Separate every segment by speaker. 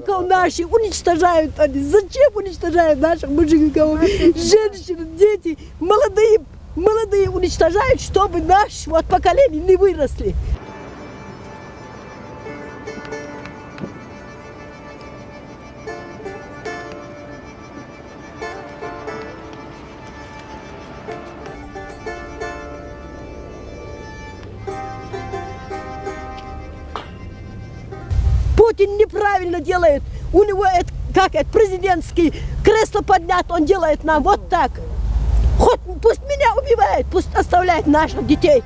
Speaker 1: мальчиков наших уничтожают они. Зачем уничтожают наших мужиков? Женщины, дети, молодые уничтожают, чтобы наше вот поколение не выросли. Путин неправильно делает. У него это, как это, президентский кресло поднят, он делает нам вот так. Хоть пусть меня убивает, пусть оставляет наших детей.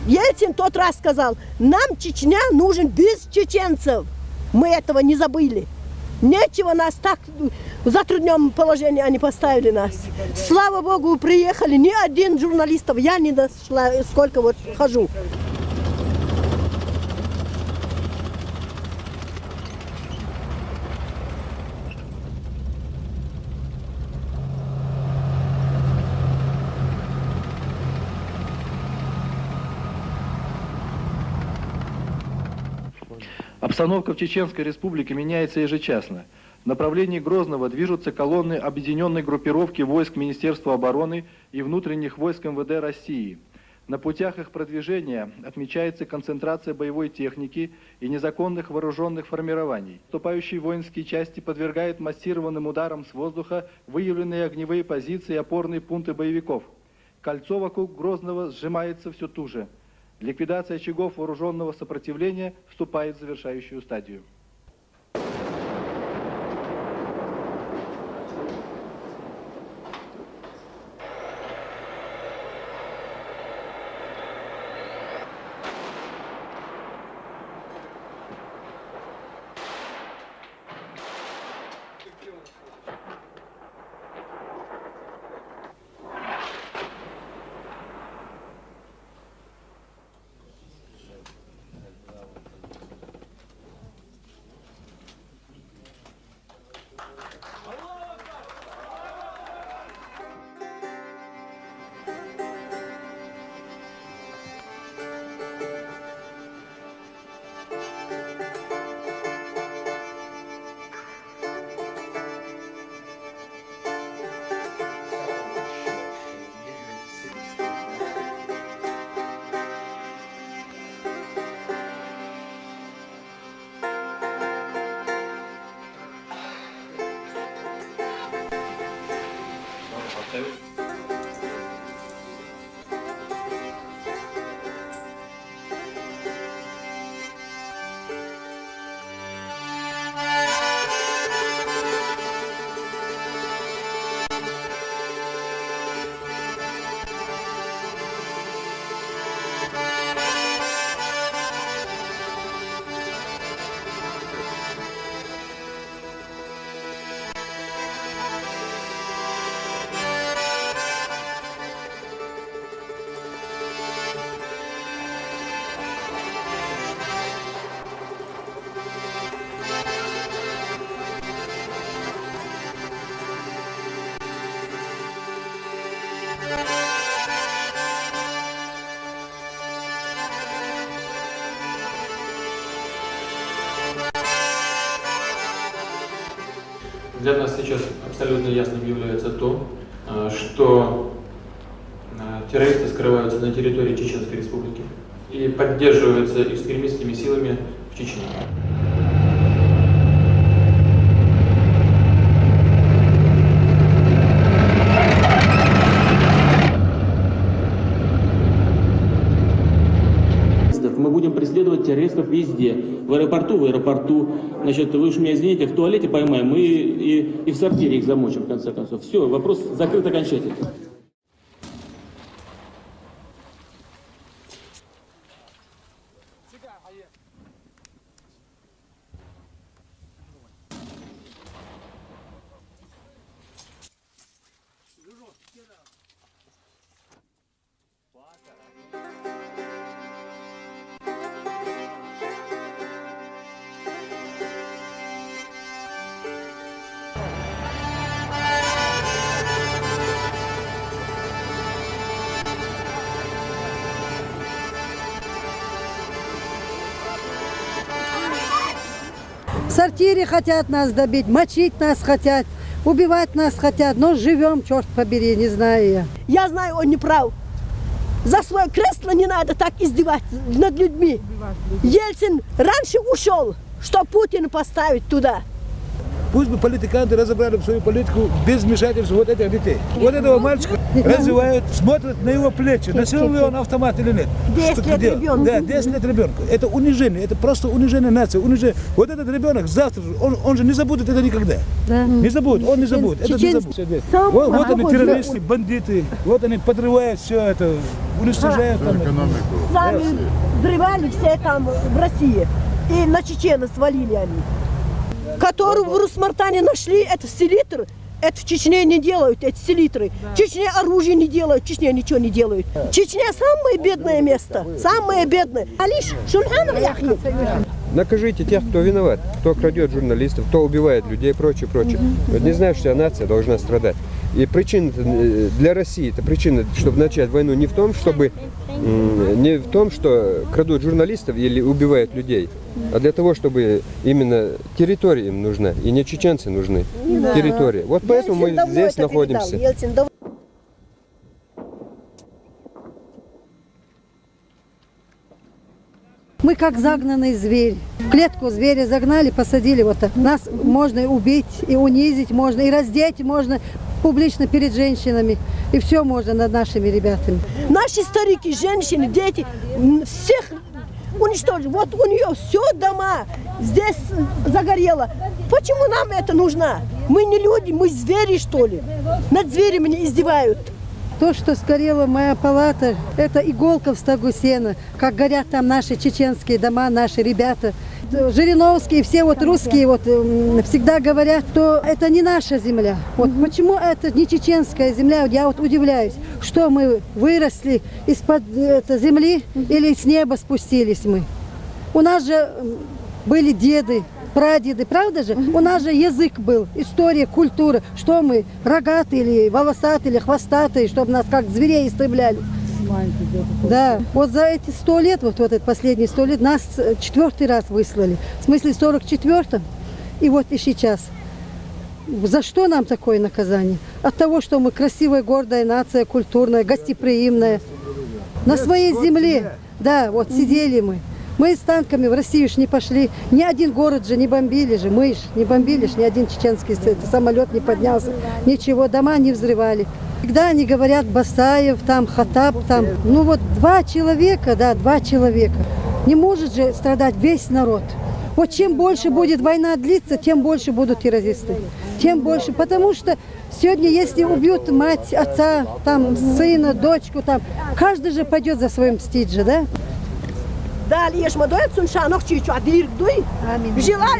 Speaker 1: Ельцин тот раз сказал, нам Чечня нужен без чеченцев. Мы этого не забыли. Нечего нас так в затрудненном положении они поставили нас. Слава Богу, приехали. Ни один журналистов я не нашла, сколько вот хожу.
Speaker 2: Обстановка в Чеченской Республике меняется ежечасно. В направлении Грозного движутся колонны объединенной группировки войск Министерства обороны и внутренних войск МВД России. На путях их продвижения отмечается концентрация боевой техники и незаконных вооруженных формирований. Вступающие воинские части подвергают массированным ударам с воздуха выявленные огневые позиции и опорные пункты боевиков. Кольцо вокруг Грозного сжимается все туже. Ликвидация очагов вооруженного сопротивления вступает в завершающую стадию.
Speaker 3: Для нас сейчас абсолютно ясным является то, что террористы скрываются на территории Чеченской Республики и поддерживаются экстремистскими силами в Чечне.
Speaker 4: Мы будем преследовать террористов везде. В аэропорту. Значит, вы уж меня извините, в туалете поймаем, мы и в сортире их замочим, в конце концов. Все, вопрос закрыт окончательно.
Speaker 5: сортире хотят нас добить, мочить нас хотят, убивать нас хотят. Но живем, черт побери, не знаю я.
Speaker 1: Я знаю, он не прав. За свое кресло не надо так издеваться над людьми. Ельцин раньше ушел, что Путина поставить туда.
Speaker 6: Пусть бы политиканты разобрали свою политику без вмешательства вот этих детей. Вот этого мальчика развивают, смотрят на его плечи, носил ли он автомат или нет.
Speaker 1: 10 лет ребенку.
Speaker 6: Да, 10 лет ребенку. Это унижение, это просто унижение нации. Унижение. Вот этот ребенок завтра, он же не забудет это никогда.
Speaker 5: Да.
Speaker 6: Не забудет, он не забудет. Это не забудет. Вот они террористы, бандиты, вот они подрывают все это, уничтожают.
Speaker 1: Сами взрывали все там в России. И на чеченцев свалили они. Которую в Русмартане нашли, это селитр. Это в Чечне не делают, эти селитры. В Чечне оружие не делают, в Чечне ничего не делают. Чечня самое бедное место, самое бедное. А лишь Шульханов яхнет.
Speaker 7: Накажите тех, кто виноват, кто крадет журналистов, кто убивает людей и прочее, прочее. Вот не знаю, что вся нация должна страдать. И причина для России, это причина, чтобы начать войну не в том, что крадут журналистов или убивают людей, а для того, чтобы именно территория им нужна, и не чеченцы нужны, территория. Вот поэтому мы здесь находимся.
Speaker 5: Мы как загнанный зверь. В клетку зверя загнали, посадили вот так. Нас можно и убить, и унизить можно, и раздеть можно публично перед женщинами. И все можно над нашими ребятами.
Speaker 1: Наши старики, женщины, дети, всех уничтожили. Вот у нее все дома здесь загорело. Почему нам это нужно? Мы не люди, мы звери, что ли? Над зверями не издевают.
Speaker 5: То, что сгорела моя палата, это иголка в стогу сена. Как горят там наши чеченские дома, наши ребята. Жириновские, все вот русские вот всегда говорят, что это не наша земля. Вот почему это не чеченская земля? Я вот удивляюсь, что мы выросли из-под земли или с неба спустились мы. У нас же были деды, прадеды, правда же? У нас же язык был, история, культура. Что мы, рогатые или волосатые, или хвостатые, чтобы нас как зверей истребляли. Да, вот за эти 100 лет, вот эти последние 100 лет, нас 4-й раз выслали. В смысле, в 44-м и вот и сейчас. За что нам такое наказание? От того, что мы красивая, гордая нация, культурная, гостеприимная. На своей земле, да, вот сидели мы. Мы с танками в Россию ж не пошли. Ни один город же не бомбили же. Мы ж не бомбили, ни один чеченский самолет не поднялся. Ничего, дома не взрывали. Когда они говорят Басаев, там, Хатаб, там, ну вот 2 человека, да, 2 человека. Не может же страдать весь народ. Вот чем больше будет война длиться, тем больше будут террористы. Тем больше, потому что сегодня, если убьют мать, отца, там, сына, дочку, там, каждый же пойдет за своим мстить же, да?
Speaker 1: Далее желаю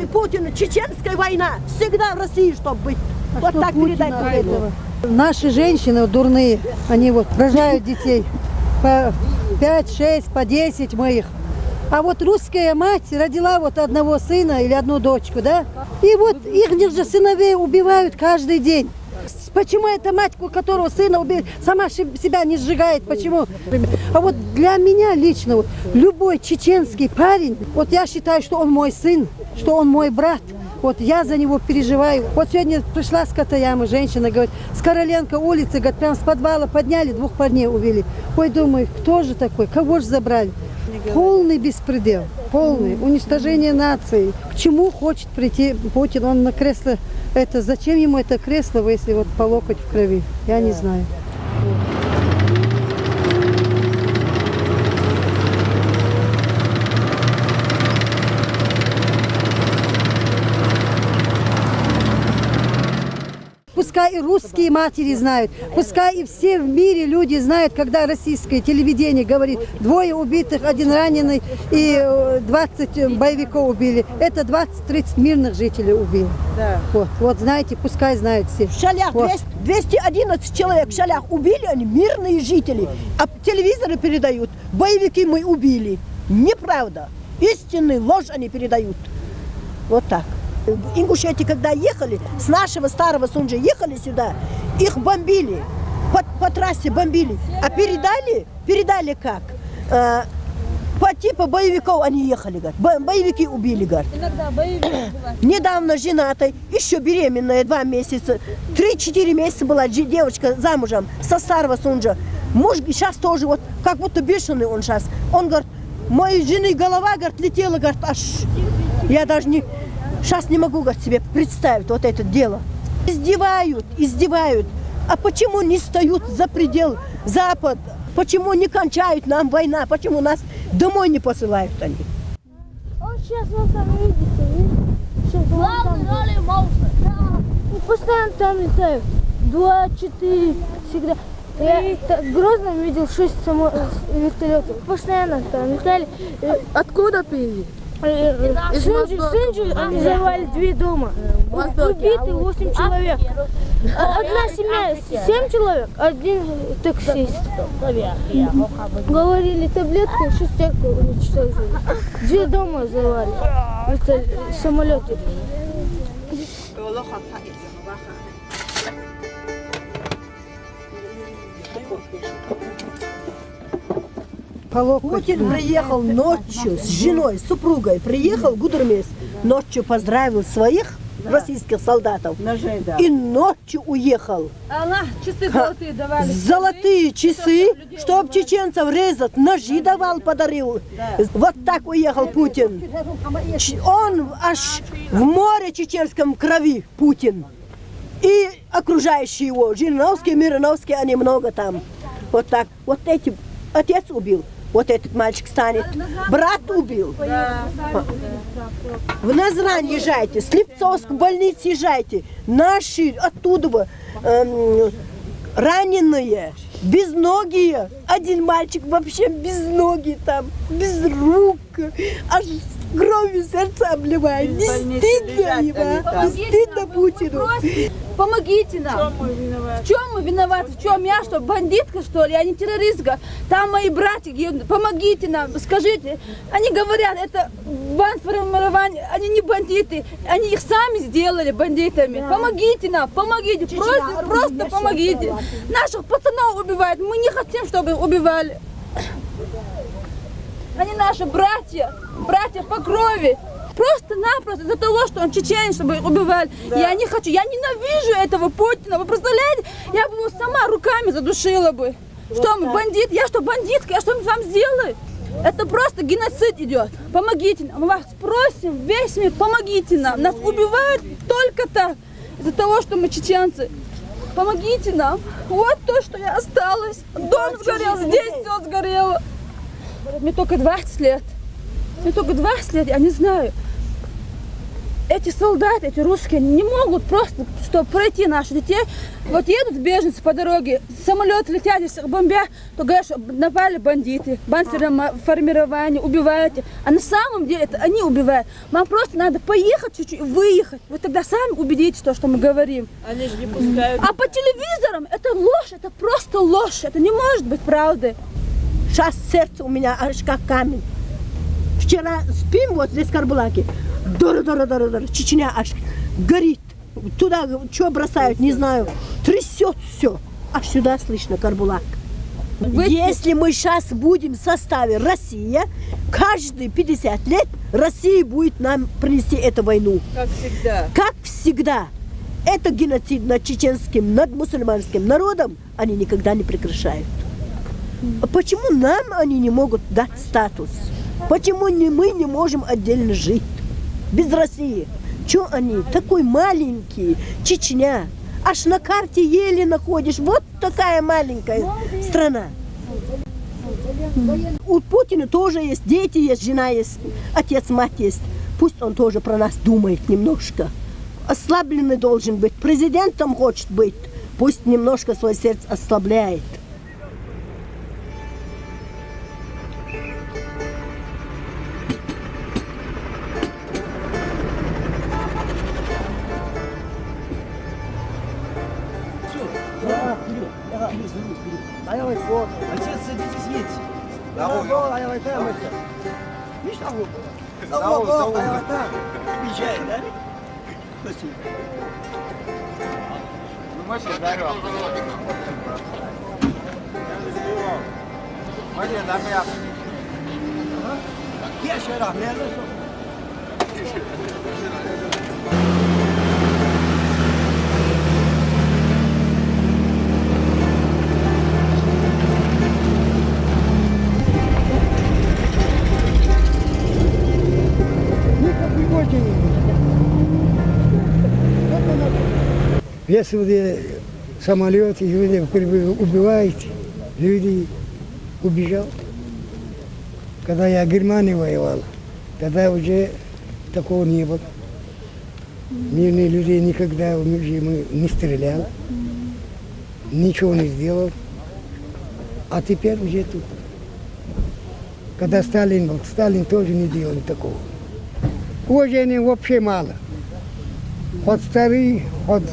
Speaker 1: Путину чеченская война. Всегда в России, чтобы быть. Вот так передать этого.
Speaker 5: Наши женщины дурные, они вот рожают детей. По 5, 6, по 10 мы их. А вот русская мать родила вот одного сына или одну дочку, да? И вот их же сыновей убивают каждый день. Почему эта мать, у которого сына убили, сама себя не сжигает? Почему? А вот для меня лично, вот, любой чеченский парень, вот я считаю, что он мой сын, что он мой брат. Вот я за него переживаю. Вот сегодня пришла с Катаямы женщина, говорит, с Короленко улицы, говорит, прям с подвала подняли, 2 парней увели. Ой, думаю, кто же такой, кого же забрали? Полный беспредел, полный уничтожение нации. К чему хочет прийти Путин? Он на кресло, это зачем ему это кресло, если вот по локоть в крови? Я не знаю. Пускай и русские матери знают, пускай и все в мире люди знают, когда российское телевидение говорит, 2 убитых, 1 раненый и 20 боевиков убили. Это 20-30 мирных жителей убили. Да. Вот знаете, пускай знают все.
Speaker 1: В Шалях вот. 211 человек в Шалях убили, они мирные жители. А телевизоры передают, боевики мы убили. Неправда. Истинную ложь они передают. Вот так. Ингушети, когда ехали, с нашего старого Сунжа ехали сюда, их бомбили, по трассе бомбили. А передали как? По типу боевиков они ехали, говорит. Боевики убили, говорит.
Speaker 8: Иногда боевики бывают.
Speaker 1: Недавно женатой, еще беременная 2 месяца. 3-4 месяца была девочка замужем со старого сунжа. Муж сейчас тоже вот, как будто бешеный он сейчас. Он говорит, моей жены голова, говорит, летела, говорит, аж я даже не, сейчас не могу, говорит, себе представить вот это дело. Издевают. А почему не встают за предел Запад? Почему не кончают нам война? Почему нас домой не посылают они?
Speaker 8: Он сейчас вон там видите, главный роли Мауса. Да. И постоянно там летают. 2-4 всегда. Я в Грозном видел 6 вертолетов. Постоянно там летали.
Speaker 9: Откуда привели?
Speaker 8: Сынджи они взорвали 2 дома. Убиты 8 человек. Одна семья 7 человек, 1 таксист. Говорили таблетку, 6 уничтожили. 2 дома взорвали. Это самолеты.
Speaker 1: Путин приехал ночью с женой, с супругой, приехал в Гудермес, ночью поздравил своих российских солдатов и ночью уехал.
Speaker 9: Часы золотые давали.
Speaker 1: Золотые часы, чтоб чеченцев резать, ножи давал, подарил. Вот так уехал Путин. Он аж в море чеченском крови, Путин. И окружающие его, Жириновские, Мироновские, они много там. Вот так. Вот эти отец убил. Вот этот мальчик станет. Брат убил. В Назрань езжайте, с Липцовск больницы езжайте. Наши оттуда раненые, безногие. Один мальчик вообще без ноги там, без рук. Аж кровью сердце обливает. Не стыдно его, не стыдно Путину.
Speaker 9: Помогите нам. В чем мы виноваты? В чем я, что бандитка, что ли, а не террористка? Там мои братья гибнут. Помогите нам, скажите. Они говорят, это бандформирование, они не бандиты, они их сами сделали бандитами. Помогите нам, помогите, просто помогите. Наших пацанов убивают, мы не хотим, чтобы убивали. Они наши братья по крови. Просто-напросто из-за того, что он чеченец, чтобы их убивали. Я не хочу, я ненавижу этого Путина. Вы представляете, я бы его сама руками задушила бы. Что мы, бандит? Я что, бандитка? Я что вам сделаю? Это просто геноцид идет. Помогите нам. Мы вас просим, весь мир, помогите нам. Нас убивают только так, из-за того, что мы чеченцы. Помогите нам. Вот то, что я осталась. Дом сгорел, здесь все сгорело. Мне только 20 лет. Я не знаю. Эти солдаты, эти русские не могут просто, чтобы пройти наших детей. Вот едут беженцы по дороге, самолеты летят, если их бомбят, то говорят, что напали бандиты, бандформирование, убиваете. А на самом деле это они убивают. Вам просто надо поехать чуть-чуть, выехать. Вы тогда сами убедитесь, то, что мы говорим. Они же не пускают.
Speaker 1: А по телевизорам это ложь, это просто ложь. Это не может быть правдой. Сейчас сердце у меня аж как камень. Вчера спим вот здесь в Карбулаке. Дора-дора-дора-дора. Чечня аж горит. Туда что бросают, не знаю. Трясет все. Аж сюда слышно Карбулак. Если мы сейчас будем в составе Россия, каждые 50 лет Россия будет нам принести эту войну.
Speaker 9: Как всегда.
Speaker 1: Как всегда. Это геноцид над чеченским, над мусульманским народом они никогда не прекращают. Почему нам они не могут дать статус? Почему мы не можем отдельно жить? Без России. Че они? Такой маленький. Чечня. Аж на карте еле находишь. Вот такая маленькая страна. У Путина тоже есть дети, есть жена, есть отец, мать есть. Пусть он тоже про нас думает немножко. Ослабленный должен быть. Президентом хочет быть. Пусть немножко свое сердце ослабляет.
Speaker 10: Отец, садитесь, едьте. Езжай, да? Спасибо. يا شراب لا لا
Speaker 11: Если самолет, и люди убиваете, люди убежал. Когда я в Германии воевал, тогда уже такого не было. Мирные людей никогда мы не стрелял, ничего не сделал. А теперь уже тут. Когда Сталин был, Сталин тоже не делал такого. Уважения вообще мало. Хоть старый, хоть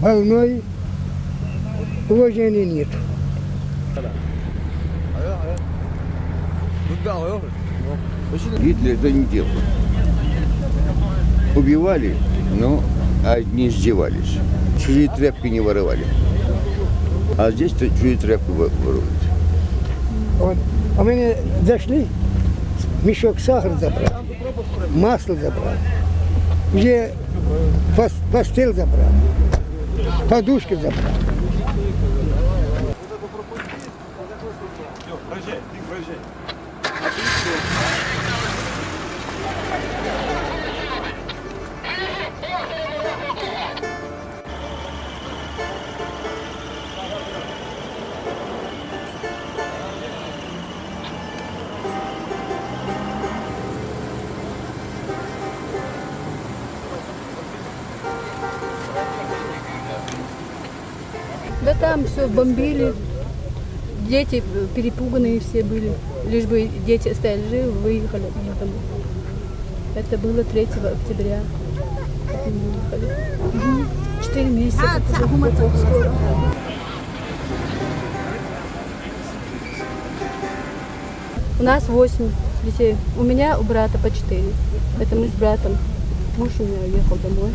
Speaker 11: больной, уважения нет.
Speaker 12: Гитлер это не делал. Убивали, но одни издевались. Чужие тряпки не воровали. А здесь чужие тряпки воруют.
Speaker 11: Вот. А меня зашли, мешок сахара забрали, масло забрали, уже постель забрали, подушки забрали.
Speaker 9: Да там все бомбили, дети перепуганные все были. Лишь бы дети остались живы, выехали от них домой. Это было 3 октября. Мы выехали. 4 месяца. У нас 8 детей. У меня, у брата по 4. Это мы с братом. Муж у меня уехал домой.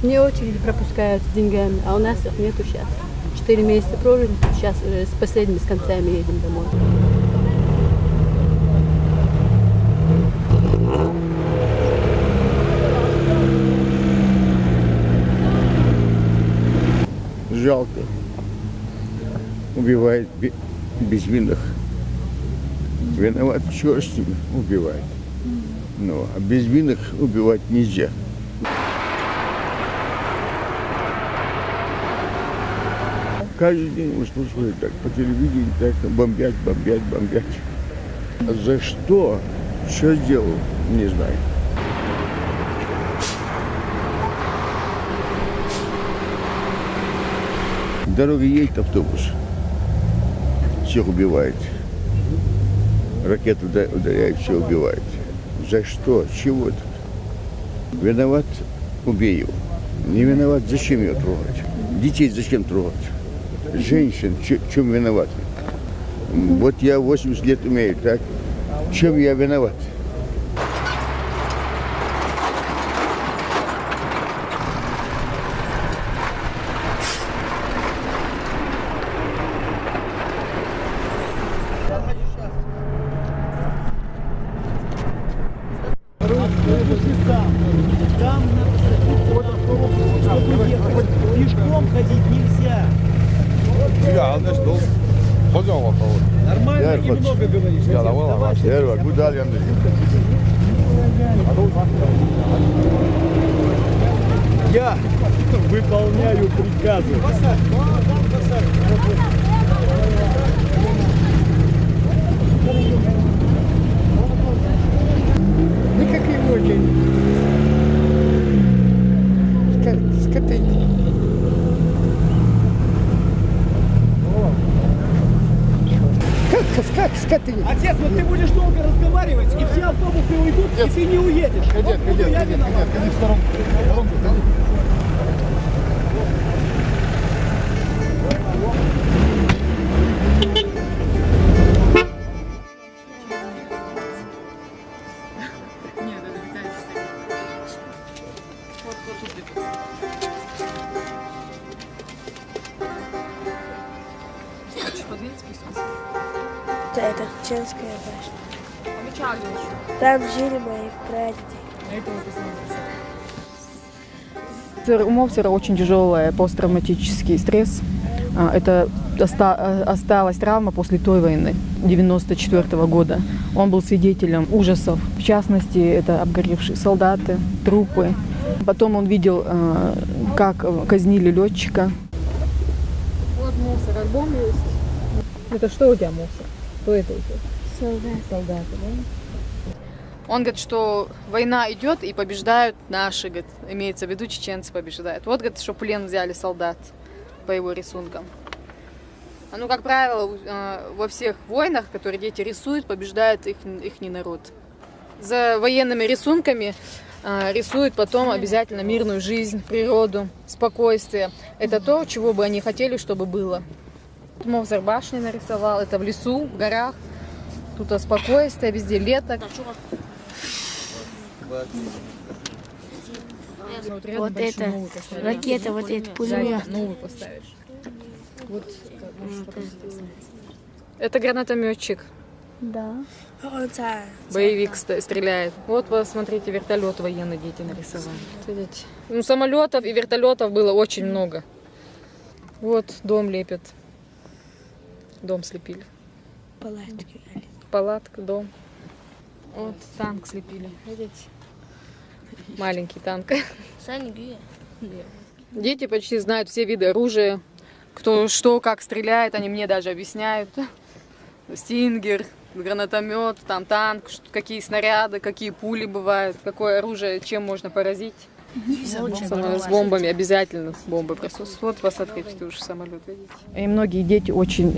Speaker 9: Мне очередь пропускают с деньгами, а у нас их нету сейчас. 4 месяца прожили, сейчас с последними, с концами едем домой.
Speaker 12: Жалко. Убивает безвинных. Виноват, черт с ним, убивает. Но а безвинных убивать нельзя. Каждый день выслушивают так по телевидению, так бомбят. За что сделал, не знаю. В дороге едет автобус, всех убивает. Ракету ударяет, все убивает. За что? Чего это? Виноват, убей его. Не виноват, зачем ее трогать? Детей зачем трогать? Женщин, чем виноват? Вот я 80 лет умею, так? Чем я виноват?
Speaker 10: Там надо садиться в автобус, чтобы ехать. Пешком ходить нельзя. Нормально немного говоришь. Я выполняю приказы.
Speaker 11: Никакие очереди. Скоты. Как скоты?
Speaker 10: Отец, вот ты будешь долго разговаривать, и все автобусы уйдут, и ты не уедешь. Ходи в сторонку.
Speaker 8: Это Чеченская башня. Там жили мои прадеды.
Speaker 13: У Мовсера очень тяжелый посттравматический стресс. Это осталась травма после той войны, 1994 года. Он был свидетелем ужасов. В частности, это обгоревшие солдаты, трупы. Потом он видел, как казнили летчика. Вот Мовсер, альбом есть. Это что у тебя, Мовсер? Кто это у тебя?
Speaker 8: Солдаты.
Speaker 13: Солдаты, да? Он говорит, что война идет и побеждают наши, говорит, имеется в виду чеченцы побеждают. Вот, говорит, что плен взяли солдат по его рисункам. Ну, как правило, во всех войнах, которые дети рисуют, побеждает их народ. За военными рисунками рисуют потом обязательно мирную жизнь, природу, спокойствие. Это то, чего бы они хотели, чтобы было. Мовсер башни нарисовал, это в лесу, в горах. Тут спокойствие, везде лето.
Speaker 8: Вот это ракета, вот это пулемет.
Speaker 13: Новый поставишь. Вот. Это гранатометчик.
Speaker 8: Да.
Speaker 13: Боевик стреляет. Вот, посмотрите, вертолет военный дети нарисовали. Видите? Ну, самолетов и вертолетов было очень много. Вот дом лепят. Дом слепили.
Speaker 8: Палатки.
Speaker 13: Палатка, дом. Вот танк слепили. Видите? Маленький танк. Дети почти знают все виды оружия. Кто что, как стреляет, они мне даже объясняют. Стингер, гранатомет, там танк, какие снаряды, какие пули бывают, какое оружие, чем можно поразить. С бомбами обязательно. Бомбы присутствуют. Вот посмотрите, тоже самолет, видите. И многие дети очень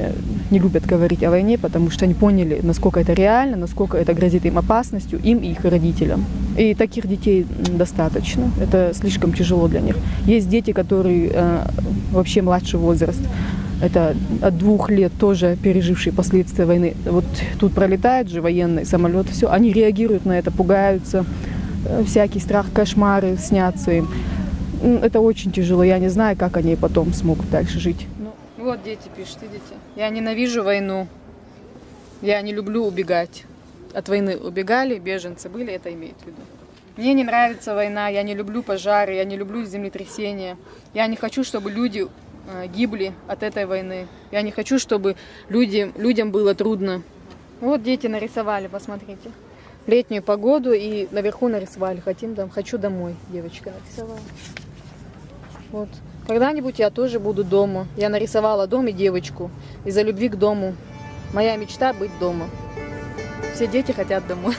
Speaker 13: не любят говорить о войне, потому что они поняли, насколько это реально, насколько это грозит им опасностью, им и их родителям. И таких детей достаточно. Это слишком тяжело для них. Есть дети, которые вообще младший возраст. Это от 2 лет тоже пережившие последствия войны. Вот тут пролетает же военный самолет, все, они реагируют на это, пугаются. Всякий страх, кошмары снятся им. Это очень тяжело. Я не знаю, как они потом смогут дальше жить. Ну, вот дети пишут, видите. Я ненавижу войну. Я не люблю убегать. От войны убегали, беженцы были, это имеет в виду. Мне не нравится война, я не люблю пожары, я не люблю землетрясения. Я не хочу, чтобы люди гибли от этой войны. Я не хочу, чтобы людям было трудно. Вот дети нарисовали, посмотрите. Летнюю погоду и наверху нарисовали. Хочу домой, девочка нарисовала. Вот. Когда-нибудь я тоже буду дома. Я нарисовала дом и девочку. Из-за любви к дому. Моя мечта быть дома. Все дети хотят домой.